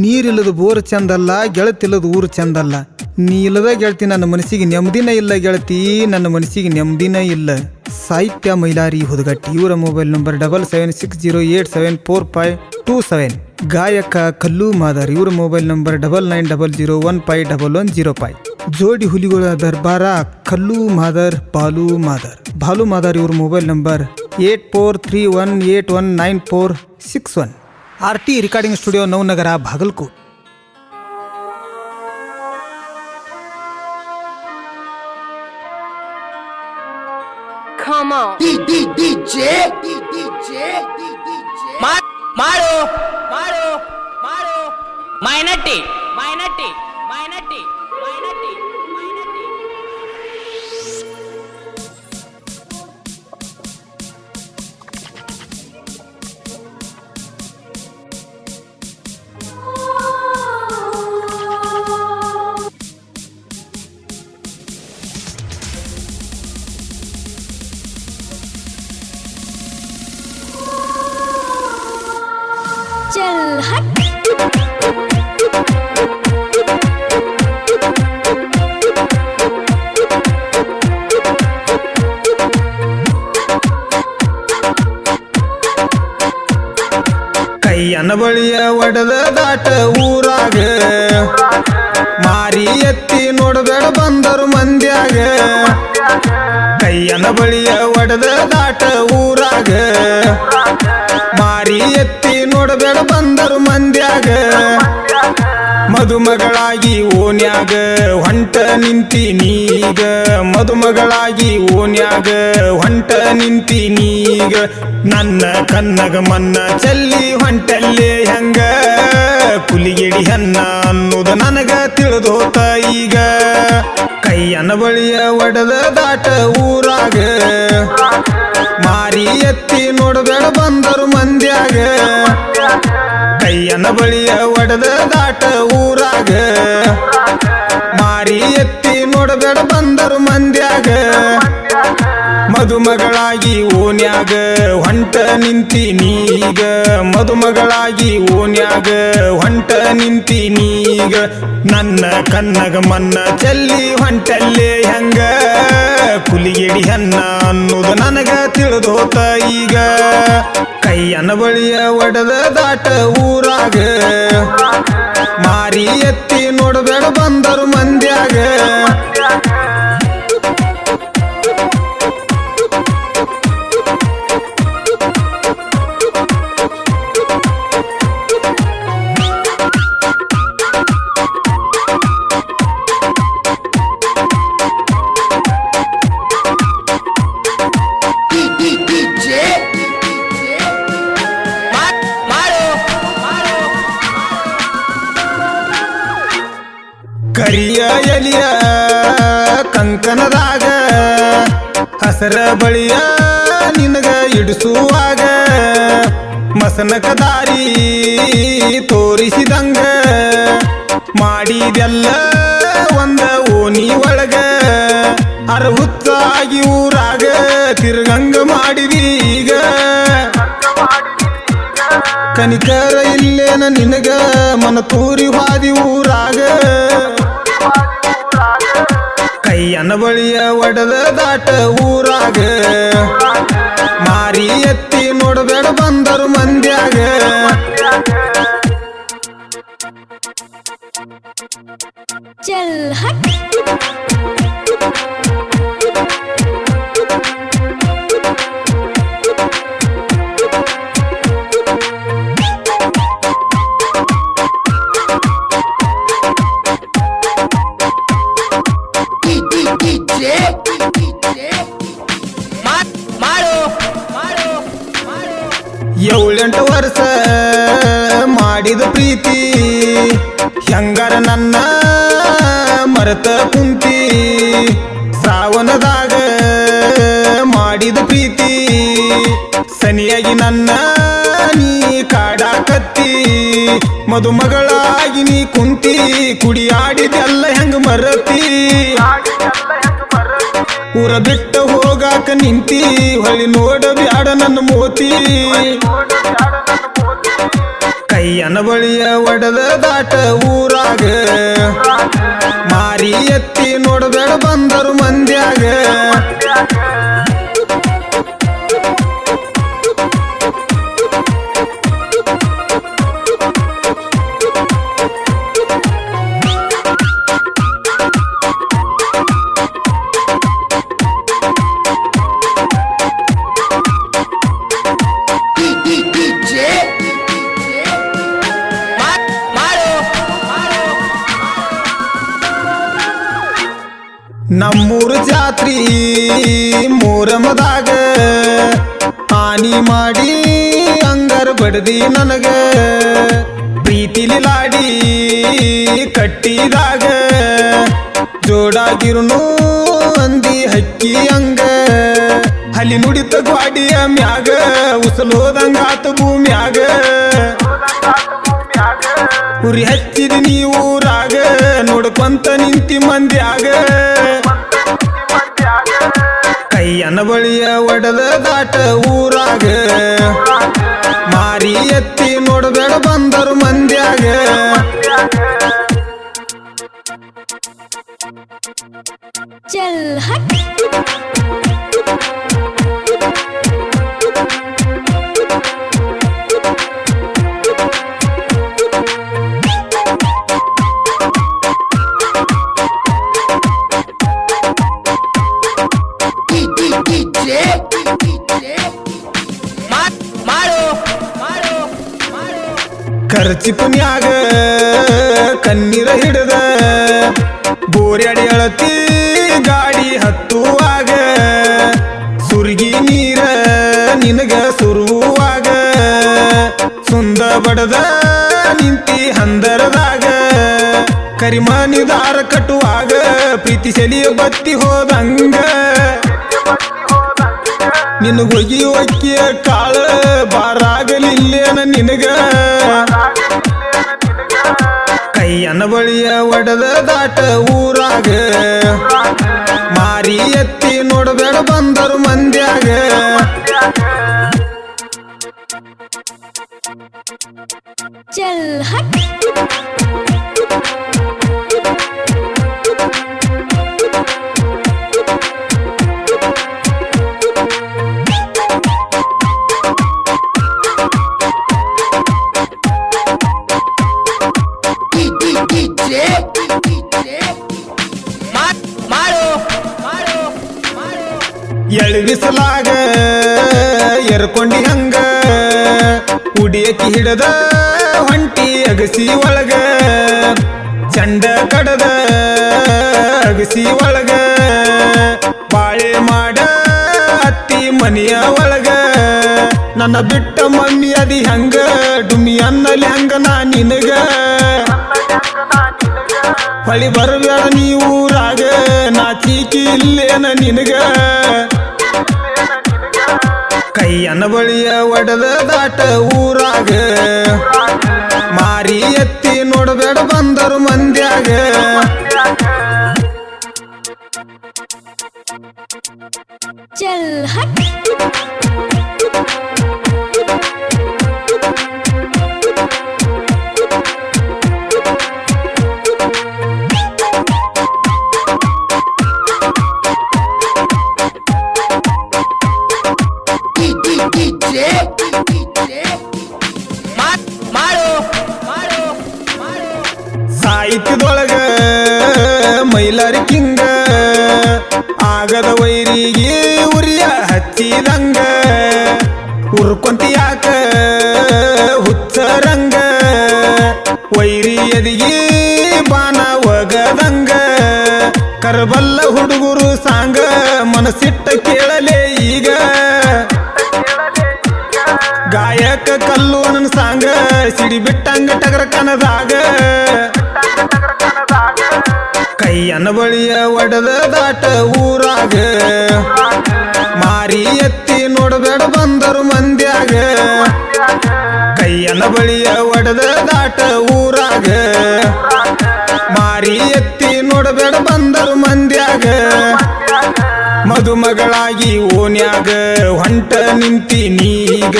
ನೀರಿಲ್ಲದ bore ಚಂದಲ್ಲ, ಗೆಳತಿಲ್ಲದ ಊರು ಚಂದಲ್ಲ. ನೀ ಇಲ್ಲದ ಗೆಳತಿ ನನ್ನ ಮನಸ್ಸಿಗೆ ನೆಮ್ಮದಿನ ಇಲ್ಲ ಗೆಳತಿ, ನನ್ನ ಮನಸ್ಸಿಗೆ ನೆಮ್ಮದಿನ ಇಲ್ಲ. ಸಾಹಿತ್ಯ ಮೈಲಾರಿ ಹುದಗಟ್ಟಿ. ಇವರ ಮೊಬೈಲ್ ನಂಬರ್ 7760874527. ಗಾಯಕ ಕಲ್ಲು ಮಾದರ್. ಇವರ ಮೊಬೈಲ್ ನಂಬರ್ 9900151105. ಜೋಡಿ ಹುಲಿಗಳ ದರ್ಬಾರ ಕಲ್ಲು ಮಾದರ್ ಬಾಲು ಮಾದರ್. ಬಾಲು ಮಾದರ್ ಇವ್ರ mobile number 8431819461. RT recording studio, Navanagar, Bagalkot. Come on. DJ. ಮಾಡು ಮೈನಟ್ಟಿ चल हट. ಕೈಯನ ಬಳಿಯ ಒಡೆದ ದಾಟ ಊರಾಗ, ಮಾರಿ ಎತ್ತಿ ನೋಡಬೇಡ ಬಂದರು ಮಂದ್ಯಾಗ. ಕೈಯನ ಬಳಿಯ ಒಡೆದ ದಾಟ ಊರಾಗ, ಮಾರಿ ಎತ್ತಿ ನೋಡಬೇಡ ಬಂದರು ಮಂದ್ಯಾಗ. ಮದುಮಗಳಾಗಿ ಓನ್ಯಾಗ ಹೊಂಟ ನಿಂತಿನೀಗ, ಮದುಮಗಳಾಗಿ ಓನ್ಯಾಗ ಹೊಂಟ ನಿಂತಿನೀಗ. ನನ್ನ ಕನ್ನಗ ಮನ್ನ ಚೆಲ್ಲಿ ಹೊಂಟಲ್ಲೇ ಹೆಂಗ, ಕುಲಿಗೆಡಿ ಹೆನ್ನ ಅನ್ನೋದು ನನಗ ತಿಳಿದೋತ ಈಗ. ಕೈಯನ ಬಳಿಯ ಒಡೆದ ದಾಟ ಊರಾಗ, ಮಾರಿ ಎತ್ತಿ ನೋಡಬೇಡ ಬಂದರು ಮಂದ್ಯಾಗ. ಕೈಯನ ಬಳಿಯ ಒಡೆದ ದಾಟ ಊರಾಗ, ಮಾರಿ ಎತ್ತಿ ನೋಡಬೇಡ ಬಂದರು ಮಂದ್ಯಾಗ. ಮದುಮಗಳಾಗಿ ಓನ್ಯಾಗ ಹೊಂಟ ನಿಂತಿನೀಗ, ಮದುಮಗಳಾಗಿ ಓನ್ಯಾಗ ಹೊಂಟ ನಿಂತಿನೀಗ. ನನ್ನ ಕನ್ನಗ ಮನ್ನ ಚೆಲ್ಲಿ ಹೊಂಟಲ್ಲೇ ಹೆಂಗ, ಕುಲಿಗೆಡಿ ಹೆನ್ನ ಅನ್ನೋದು ನನಗ ತಿಳಿದೋತ ಈಗ. ಕೈಯನ ಬಳಿಯ ಒಡೆದ ದಾಟ ಊರಾಗ, ಮಾರಿ ಎತ್ತಿ ನೋಡಬೇಡ ಬಂದರು ಮಂದ್ಯಾಗ. ಕರಿಯ ಎಲಿಯ ಕಂಕನದಾಗ ಹಸರ ಬಳಿಯ ನಿನಗ ಇಡಿಸುವಾಗ, ಮಸನಕ ದಾರಿ ತೋರಿಸಿದಂಗ ಮಾಡಿದೆಲ್ಲ ಒಂದ ಓನಿ ಒಳಗ. ಅರಹುತ್ತಾಗಿ ಊರಾಗ ತಿರುಗಂಗ ಮಾಡಿದೀಗ, ಕನಿಕರ ಇಲ್ಲೇನ ನಿನಗ ಮನ ತೂರಿ ಹಾದಿ ಊರಾಗ. ಕೈಯನ ಬಳಿಯ ಒಡೆದ ದಾಟ ಊರಾಗ, ಮಾರಿ ಎತ್ತಿ ನೋಡಬೇಡ ಬಂದರು ಮಂದ್ಯಾಗ. चल हट. ಏಳೆಂಟು ವರ್ಷ ಮಾಡಿದ ಪ್ರೀತಿ ಹೆಂಗಾರ ನನ್ನ ಮರೆತ ಕುಂತಿ. ಶ್ರಾವಣದಾಗ ಮಾಡಿದ ಪ್ರೀತಿ ಸನಿಯಾಗಿ ನನ್ನ ನೀ ಕಾಡಾಕತ್ತಿ. ಮದುಮಗಳಾಗಿ ನೀ ಕುಂತಿ, ಕುಡಿಯಾಡಿದೆಲ್ಲ ಹೆಂಗ ಮರತಿ. ಊರ ಬಿಟ್ಟು ಹೋಗಾಕ ನಿಂತಿ, ಹೊಳ್ಳಿ ನೋಡ ಬ್ಯಾಡ ನನ್ನ ಮೋತಿ. ಕೈಯನ ಬಳಿಯ ಒಡೆದ ದಾಟ ಊರಾಗ ಮಾರಿ ಎತ್ತಿ ನೋಡಬೇಡ ಬಂದರು ಮಂದ್ಯಾಗ ಮಾಡು ನಮ್ಮೂರು ಜಾತ್ರಿ ಮೂರಮದಾಗ ಹಾನಿ ಮಾಡಿ ಅಂಗರ್ ಬಡ್ದಿ ನನಗ ಪ್ರೀತಿಲಿ ಲಾಡಿ ಕಟ್ಟಿದಾಗ ಜೋಡಾಗಿರುನು ಅಂದಿ ಹಕ್ಕಿ ಅಂಗ ಹಲಿ ನುಡಿತ ಗ್ವಾಡಿಯ ಮ್ಯಾಗ ಉಸಲೋದಂಗಾತ ಭೂಮ್ಯಾಗ ಉರಿ ಹಚ್ಚಿದ ನೀವೂರಾಗ ನೋಡ್ಕೊಂತ ನಿಂತಿ ಮಂದ್ಯಾಗ ಕೈಯನ ಬಳಿಯ ಒಡೆದ ದಾಟ ಊರಾಗ ಮಾರಿ ಎತ್ತಿ ನೋಡಬೇಡ ಬಂದರು ಮಂದ್ಯಾಗ चल हट ಮಾಡು ಖರ್ಚಿ ಪುನ್ಯಾಗ ಕಣ್ಣೀರ ಹಿಡದ ಬೋರ್ಯಾಡಿ ಅಳತಿ ಗಾಡಿ ಹತ್ತುವಾಗ ಸುರ್ಗಿ ನೀರ ನಿನಗ ಸುರುವಾಗ ಸುಂದ ಬಡದ ನಿಂತಿ ಹಂದರದಾಗ ಕರಿಮನಿ ದಾರ ಕಟ್ಟುವಾಗ ಪ್ರೀತಿ ಸೆಲಿಯ ಬತ್ತಿ ಹೋದಂಗ ನಿನಗೊಗಿ ಒಕ್ಕಿಯ ಕಾಳ ಬಾರಾಗಲಿಲ್ಲೇನ ನಿನಗ ಕೈಯನ ಬಳಿಯ ಒಡೆದ ದಾಟ ಊರಾಗ ಮಾರಿ ಎತ್ತಿ ನೋಡಬೇಡ ಬಂದರು ಮಂದ್ಯಾಗ चल हट ಮಾಡು ಎಳಗಿಸಲಾಗ ಎರ್ಕೊಂಡಿ ಹಂಗ ಉಡಿಯಕಿ ಹಿಡದ ಹೊಂಟಿ ಅಗಸಿ ಒಳಗ ಚಂಡ ಕಡದ ಅಗಸಿ ಒಳಗ ಬಾಳೆ ಮಾಡ ಅತ್ತಿ ಮನೆಯ ಒಳಗ ನನ್ನ ಬಿಟ್ಟ ಮಮ್ಮಿ ಅದಿ ಹಂಗ ಡುಮ್ಮಿ ಅನ್ನಲಿ ಹಂಗ ನಾ ನಿನಗ ಹೊಳಿ ಬರಬೇಡ ನೀವೂರಾಗ ನಾಚಿಕಿ ಇಲ್ಲೇನ ನಿನಗ ಕೈಯನ ಬಳಿಯ ಒಡೆದ ದಾಟ ಊರಾಗ ಮಾರಿ ಎತ್ತಿ ನೋಡಬೇಡ ಬಂದರು ಮಂದ್ಯಾಗ चल हट ಸಾಹಿತ್ಯದೊಳಗ ಮೈಲಾರಿ ಕಿಂಗ ಆಗದ ವೈರಿಗೆ ಉರಿಯ ಹಚ್ಚಿದಂಗ ಉರ್ಕೊಂತಿ ಯಾಕ ಹುಚ್ಚರಂಗ ವೈರಿ ಎದಿಗಿ ಬಾನ ಒಗದಂಗ ಕರಬಲ್ಲ ಹುಡುಗರು ಸಾಂಗ ಮನಸ್ಸಿಟ್ಟ ಕೇಳಲೇ ಈಗ ಗಾಯಕ ಕಲ್ಲು ನನ್ನ ಸಾಂಗ ಸಿಡಿ ಬಿಟ್ಟಂಗ ಟಗರ ಕನದಾಗ ಕೈಯನ ಬಳಿಯ ಒಡೆದ ದಾಟ ಊರಾಗ ಮಾರಿ ಎತ್ತಿ ನೋಡಬೇಡ ಬಂದರು ಮಂದ್ಯಾಗ ಕೈಯನ ಬಳಿಯ ಒಡೆದ ದಾಟ ಊರಾಗ ಮಾರಿ ಎತ್ತಿ ನೋಡಬೇಡ ಬಂದರು ಮಂದ್ಯಾಗ ಮದುಮಗಳಾಗಿ ಓನ್ಯಾಗ ಹೊಂಟ ನಿಂತಿ ನೀಗ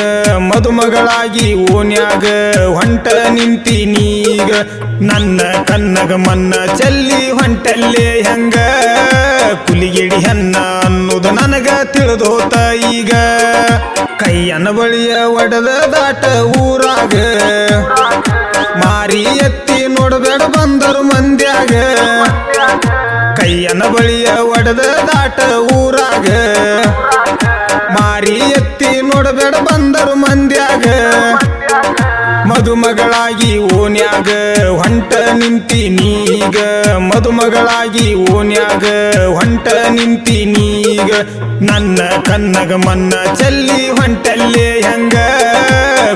ಮದುಮಗಳಾಗಿ ಓನ್ಯಾಗ ಹೊಂಟ ನಿಂತಿನೀಗ ನನ್ನ ಕನ್ನಗ ಮನ್ನ ಚೆಲ್ಲಿ ಹೊಂಟಲ್ಲೇ ಹೆಂಗ ಕುಲಿಗಿಡಿ ಹೆನ್ನ ಅನ್ನೋದು ನನಗ ತಿಳಿದೋತ ಈಗ ಕೈಯನ ಬಳಿಯ ಒಡೆದ ದಾಟ ಊರಾಗ ಮಾರಿ ಎತ್ತಿ ನೋಡಬೇಡ ಬಂದರು ಮಂದ್ಯಾಗ ಕೈಯನ ಬಳಿಯ ಒಡೆದ ದಾಟ ಊರಾಗ ಮಾರಿ ಎತ್ತಿ ನೋಡಬೇಡ ಬಂದರು ಮಂದ್ಯಾಗ ಮದುಮಗಳಾಗಿ ಓನ್ಯಾಗ ಹೊಂಟ ನಿಂತಿನೀಗ ಮದುಮಗಳಾಗಿ ಓನ್ಯಾಗ ಹೊಂಟ ನಿಂತಿನೀಗ ನನ್ನ ಕನ್ನಗ ಮನ್ನ ಚೆಲ್ಲಿ ಹೊಂಟಲ್ಲೇ ಹೆಂಗ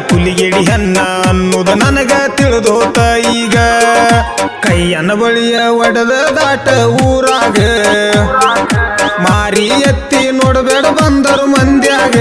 ಕುಲಿಗೆಡಿ ಹೆನ್ನ ಅನ್ನೋದು ನನಗ ತಿಳಿದೋತ ಈಗ ಕೈಯನ ಬಳಿಯ ಒಡೆದ ದಾಟ ಊರಾಗ ಮಾರಿ ಎತ್ತಿ ನೋಡಬೇಡ ಬಂದರು ಮಂದ್ಯಾಗ